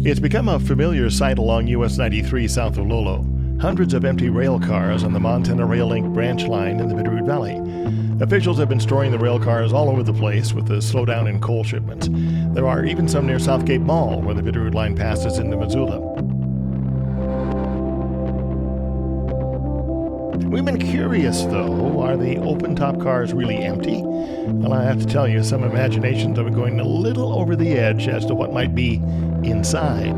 It's become a familiar sight along US 93 south of Lolo. Hundreds of empty rail cars on the Montana Rail Link branch line in the Bitterroot Valley. Officials have been storing the rail cars all over the place with the slowdown in coal shipments. There are even some near South Cape Mall, where the Bitterroot line passes into Missoula. We've been curious, though, are the open-top cars really empty? Well, I have to tell you, some imaginations have been going a little over the edge as to what might be inside.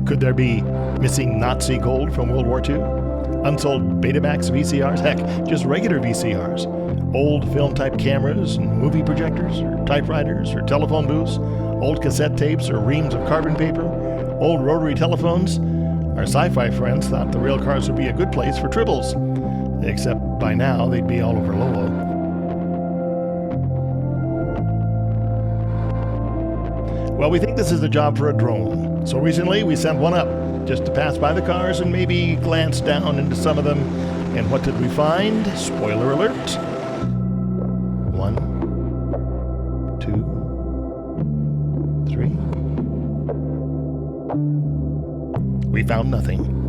Could there be missing Nazi gold from World War II? Unsold Betamax VCRs? Heck, just regular VCRs. Old film-type cameras and movie projectors, or typewriters, or telephone booths. Old cassette tapes or reams of carbon paper. Old rotary telephones. Our sci-fi friends thought the rail cars would be a good place for tribbles. Except by now, they'd be all over Lolo. Well, we think this is a job for a drone. So recently, we sent one up just to pass by the cars and maybe glance down into some of them. And what did we find? Spoiler alert. 1, 2, 3. We found nothing.